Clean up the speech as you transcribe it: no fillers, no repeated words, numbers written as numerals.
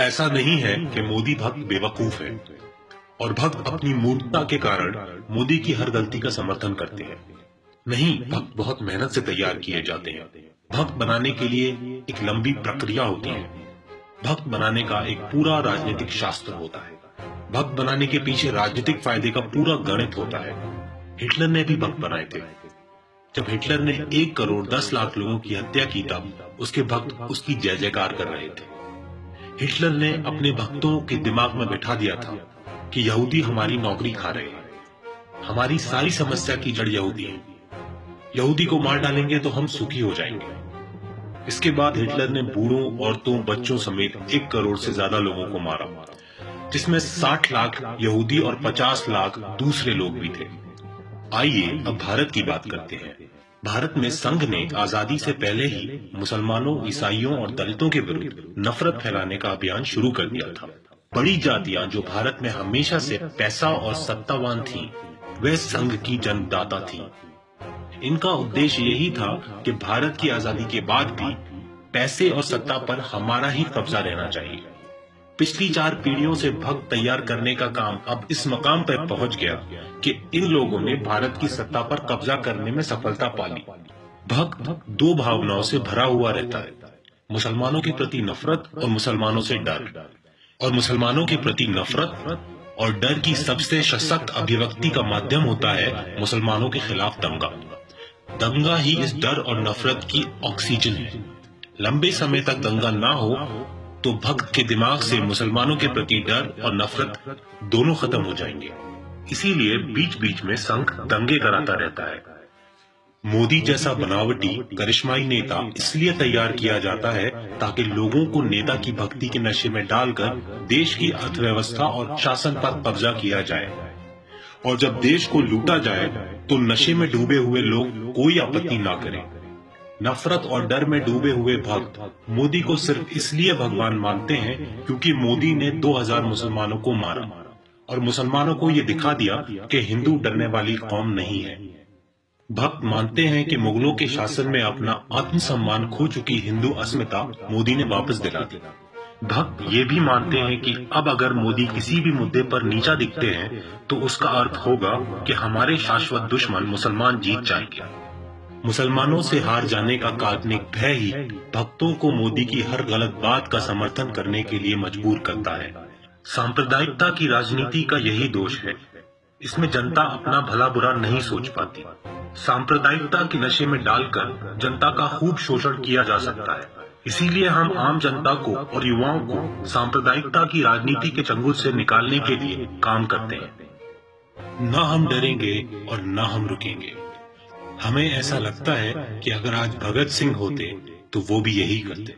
ऐसा नहीं है कि मोदी भक्त बेवकूफ है और भक्त अपनी मूर्खता के कारण मोदी की हर गलती का समर्थन करते हैं। नहीं, भक्त बहुत मेहनत से तैयार किए जाते हैं। भक्त बनाने के लिए एक लंबी प्रक्रिया होती है। भक्त बनाने का एक पूरा राजनीतिक शास्त्र होता है। भक्त बनाने के पीछे राजनीतिक फायदे का पूरा गणित होता है। हिटलर ने भी भक्त बनाए थे। जब हिटलर ने 1 करोड़ 10 लाख लोगों की हत्या की तब उसके भक्त उसकी जय जयकार कर रहे थे। हिटलर ने अपने भक्तों के दिमाग में बिठा दिया था कि यहूदी हमारी नौकरी खा रहे हैं। हमारी सारी समस्या की जड़ यहूदी है। यहूदी को मार डालेंगे तो हम सुखी हो जाएंगे। इसके बाद हिटलर ने बूढ़ों, औरतों, बच्चों समेत 1 करोड़ से ज्यादा लोगों को मारा, जिसमें 60 लाख यहूदी और 50 लाख दूसरे लोग भी थे। आइए अब भारत की बात करते हैं। भारत में संघ ने आजादी से पहले ही मुसलमानों, ईसाइयों और दलितों के विरुद्ध नफरत फैलाने का अभियान शुरू कर दिया था। बड़ी जातियां जो भारत में हमेशा से पैसा और सत्तावान थीं, वे संघ की जन्मदाता थीं। इनका उद्देश्य यही था कि भारत की आजादी के बाद भी पैसे और सत्ता पर हमारा ही कब्जा रहना चाहिए। पिछली 4 पीढ़ियों से भक्त तैयार करने का काम अब इस मकाम पर पहुंच गया कि इन लोगों ने भारत की सत्ता पर कब्जा करने में सफलता पा ली। भक्त 2 भावनाओं से भरा हुआ रहता है, मुसलमानों के प्रति नफरत और मुसलमानों से डर। और मुसलमानों के प्रति नफरत और डर की सबसे सशक्त अभिव्यक्ति का माध्यम होता है मुसलमानों के खिलाफ दंगा। दंगा ही इस डर और नफरत की ऑक्सीजन है। लंबे समय तक दंगा ना हो तो भक्त के दिमाग से मुसलमानों के प्रति डर और नफरत दोनों खत्म हो जाएंगे। इसीलिए बीच बीच में संघ दंगे कराता रहता है। मोदी जैसा बनावटी करिश्माई नेता इसलिए तैयार किया जाता है ताकि लोगों को नेता की भक्ति के नशे में डालकर देश की अर्थव्यवस्था और शासन पर कब्जा किया जाए। और जब देश को लूटा जाए तो नशे में डूबे हुए लोग कोई आपत्ति ना करें। नफरत और डर में डूबे हुए भक्त मोदी को सिर्फ इसलिए भगवान मानते हैं क्योंकि मोदी ने 2000 मुसलमानों को मारा और मुसलमानों को यह दिखा दिया कि हिंदू डरने वाली कौम नहीं है। भक्त मानते हैं कि मुगलों के शासन में अपना आत्मसम्मान खो चुकी हिंदू अस्मिता मोदी ने वापस दिला दी। भक्त ये भी मानते हैं कि अब अगर मोदी किसी भी मुद्दे पर नीचा दिखते हैं तो उसका अर्थ होगा कि हमारे शाश्वत दुश्मन मुसलमान जीत जाएंगे। मुसलमानों से हार जाने का काल्पनिक भय ही भक्तों को मोदी की हर गलत बात का समर्थन करने के लिए मजबूर करता है। सांप्रदायिकता की राजनीति का यही दोष है। इसमें जनता अपना भला बुरा नहीं सोच पाती। सांप्रदायिकता के नशे में डालकर जनता का खूब शोषण किया जा सकता है। इसीलिए हम आम जनता को और युवाओं को सांप्रदायिकता की राजनीति के चंगुल से निकालने के लिए काम करते हैं। न हम डरेंगे और न हम रुकेंगे। हमें ऐसा लगता है कि अगर आज भगत सिंह होते तो वो भी यही करते।